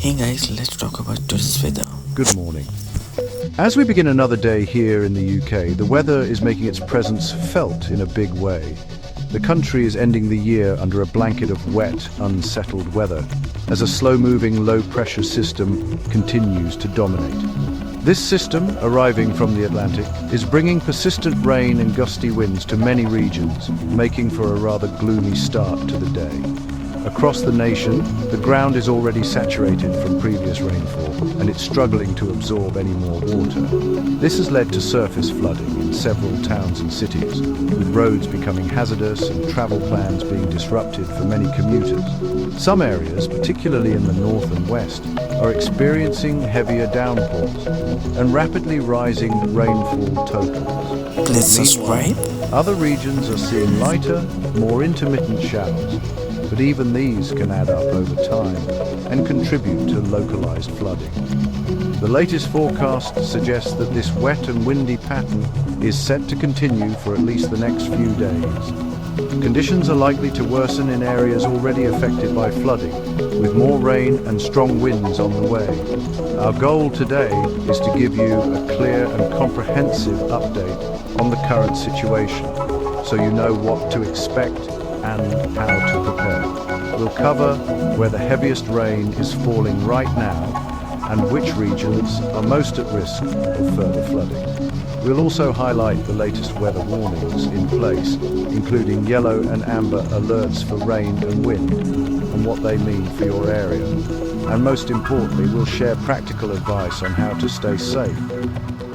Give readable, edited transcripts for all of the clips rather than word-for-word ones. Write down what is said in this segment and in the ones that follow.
Hey guys, let's talk about today's weather. Good morning. As we begin another day here in the UK, the weather is making its presence felt in a big way. The country is ending the year under a blanket of wet, unsettled weather, as a slow-moving, low-pressure system continues to dominate. This system, arriving from the Atlantic, is bringing persistent rain and gusty winds to many regions, making for a rather gloomy start to the day. Across the nation, the ground is already saturated from previous rainfall, and it's struggling to absorb any more water. This has led to surface flooding in several towns and cities, with roads becoming hazardous and travel plans being disrupted for many commuters. Some areas, particularly in the north and west, are experiencing heavier downpours and rapidly rising rainfall totals. Please subscribe. Other regions are seeing lighter, more intermittent showers, but even these can add up over time and contribute to localized flooding. The latest forecast suggests that this wet and windy pattern is set to continue for at least the next few days. Conditions are likely to worsen in areas already affected by flooding, with more rain and strong winds on the way. Our goal today is to give you a clear and comprehensive update on the current situation, so you know what to expect and how to prepare. We'll cover where the heaviest rain is falling right now and which regions are most at risk of further flooding. We'll also highlight the latest weather warnings in place, including yellow and amber alerts for rain and wind, and what they mean for your area. And most importantly, we'll share practical advice on how to stay safe,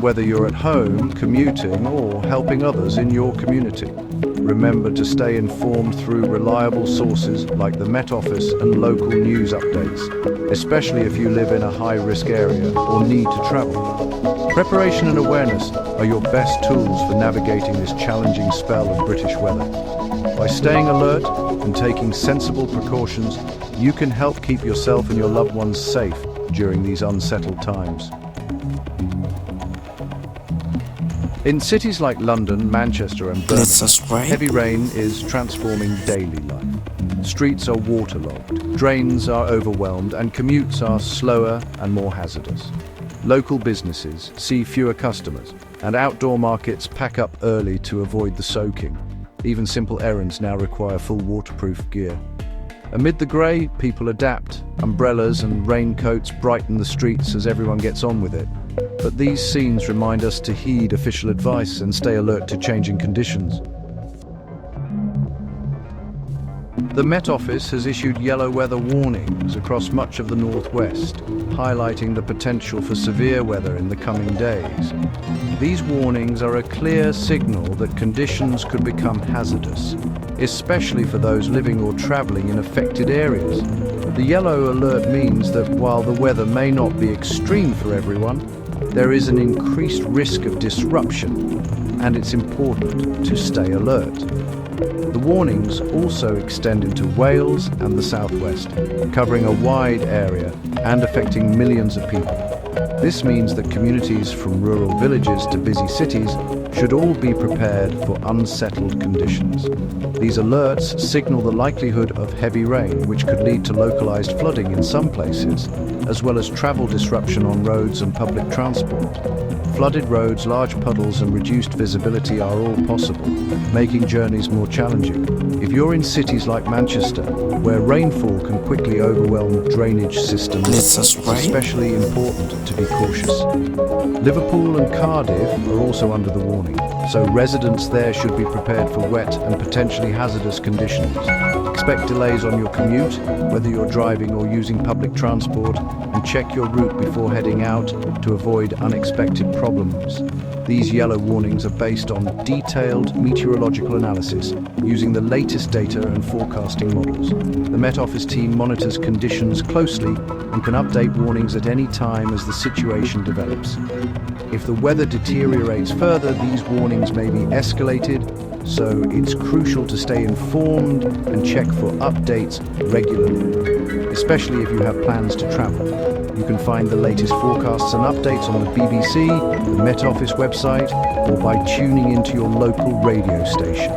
whether you're at home, commuting, or helping others in your community. Remember to stay informed through reliable sources like the Met Office and local news updates, especially if you live in a high-risk area or need to travel. Preparation and awareness are your best tools for navigating this challenging spell of British weather. By staying alert and taking sensible precautions, you can help keep yourself and your loved ones safe during these unsettled times. In cities like London, Manchester and Birmingham, heavy rain is transforming daily life. Streets are waterlogged, drains are overwhelmed, and commutes are slower and more hazardous. Local businesses see fewer customers, and outdoor markets pack up early to avoid the soaking. Even simple errands now require full waterproof gear. Amid the grey, people adapt. Umbrellas and raincoats brighten the streets as everyone gets on with it. But these scenes remind us to heed official advice and stay alert to changing conditions. The Met Office has issued yellow weather warnings across much of the northwest, highlighting the potential for severe weather in the coming days. These warnings are a clear signal that conditions could become hazardous, especially for those living or traveling in affected areas. The yellow alert means that while the weather may not be extreme for everyone, there is an increased risk of disruption, and it's important to stay alert. The warnings also extend into Wales and the southwest, covering a wide area and affecting millions of people. This means that communities from rural villages to busy cities should all be prepared for unsettled conditions. These alerts signal the likelihood of heavy rain, which could lead to localized flooding in some places, as well as travel disruption on roads and public transport. Flooded roads, large puddles and reduced visibility are all possible, making journeys more challenging. If you're in cities like Manchester, where rainfall can quickly overwhelm drainage systems, it's especially important to be cautious. Liverpool and Cardiff are also under the warning, so residents there should be prepared for wet and potentially hazardous conditions. Expect delays on your commute, whether you're driving or using public transport, and check your route before heading out to avoid unexpected problems. These yellow warnings are based on detailed meteorological analysis using the latest data and forecasting models. The Met Office team monitors conditions closely and can update warnings at any time as the situation develops. If the weather deteriorates further, these warnings may be escalated, so it's crucial to stay informed and check for updates regularly, especially if you have plans to travel. You can find the latest forecasts and updates on the BBC, the Met Office website, or by tuning into your local radio station.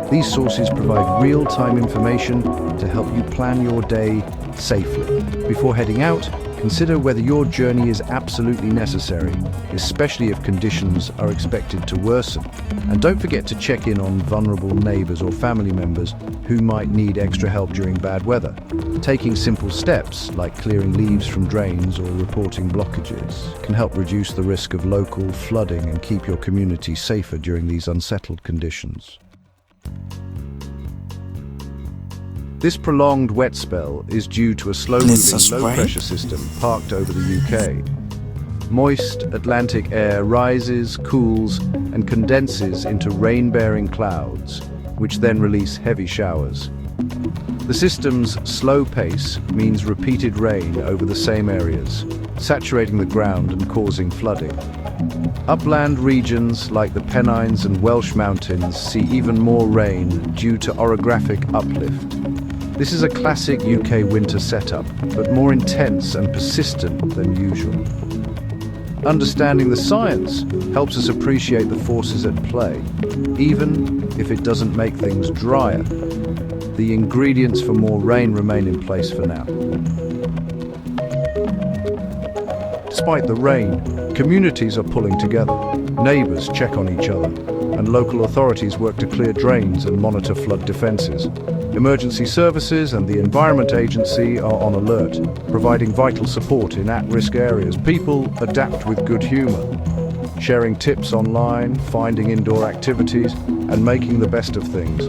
These sources provide real-time information to help you plan your day safely. Before heading out, Consider whether your journey is absolutely necessary, especially if conditions are expected to worsen. And don't forget to check in on vulnerable neighbors or family members who might need extra help during bad weather. Taking simple steps, like clearing leaves from drains or reporting blockages, can help reduce the risk of local flooding and keep your community safer during these unsettled conditions. This prolonged wet spell is due to a slow-moving low-pressure system parked over the UK. Moist Atlantic air rises, cools, and condenses into rain-bearing clouds, which then release heavy showers. The system's slow pace means repeated rain over the same areas, saturating the ground and causing flooding. Upland regions like the Pennines and Welsh Mountains see even more rain due to orographic uplift. This is a classic UK winter setup, but more intense and persistent than usual. Understanding the science helps us appreciate the forces at play, even if it doesn't make things drier. The ingredients for more rain remain in place for now. Despite the rain, communities are pulling together. Neighbors check on each other, and local authorities work to clear drains and monitor flood defenses. Emergency services and the Environment Agency are on alert, providing vital support in at-risk areas. People adapt with good humor, sharing tips online, finding indoor activities, and making the best of things.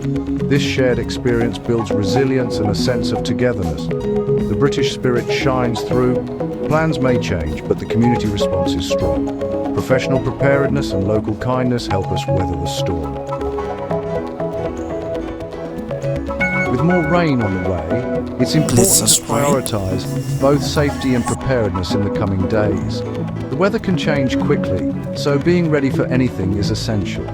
This shared experience builds resilience and a sense of togetherness. The British spirit shines through. Plans may change, but the community response is strong. Professional preparedness and local kindness help us weather the storm. With more rain on the way, it's important to prioritize both safety and preparedness in the coming days. The weather can change quickly, so being ready for anything is essential.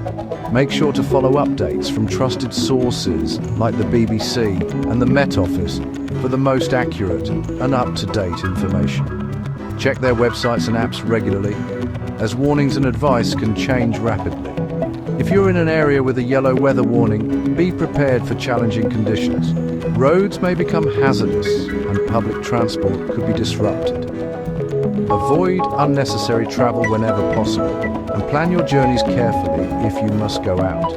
Make sure to follow updates from trusted sources like the BBC and the Met Office for the most accurate and up-to-date information. Check their websites and apps regularly, as warnings and advice can change rapidly. If you're in an area with a yellow weather warning, be prepared for challenging conditions. Roads may become hazardous and public transport could be disrupted. Avoid unnecessary travel whenever possible and plan your journeys carefully if you must go out.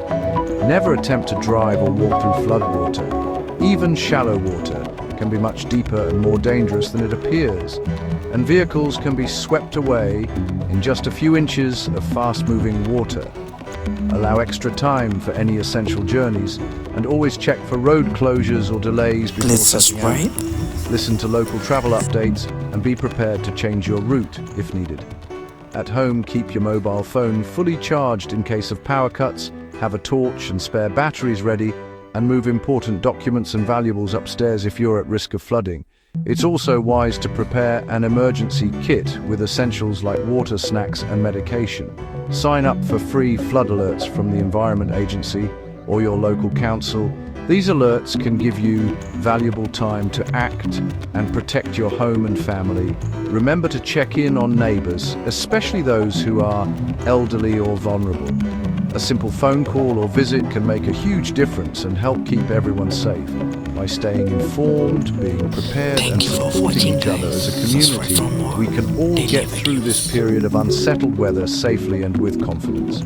Never attempt to drive or walk through floodwater. Even shallow water can be much deeper and more dangerous than it appears, and vehicles can be swept away in just a few inches of fast-moving water. Allow extra time for any essential journeys, and always check for road closures or delays before setting out. Listen to local travel updates and be prepared to change your route if needed. At home, keep your mobile phone fully charged in case of power cuts, have a torch and spare batteries ready, and move important documents and valuables upstairs if you're at risk of flooding. It's also wise to prepare an emergency kit with essentials like water, snacks, and medication. Sign up for free flood alerts from the Environment Agency or your local council. These alerts can give you valuable time to act and protect your home and family. Remember to check in on neighbors, especially those who are elderly or vulnerable. A simple phone call or visit can make a huge difference and help keep everyone safe. By staying informed, being prepared, and supporting each other as a community, we can all get through this period of unsettled weather safely and with confidence.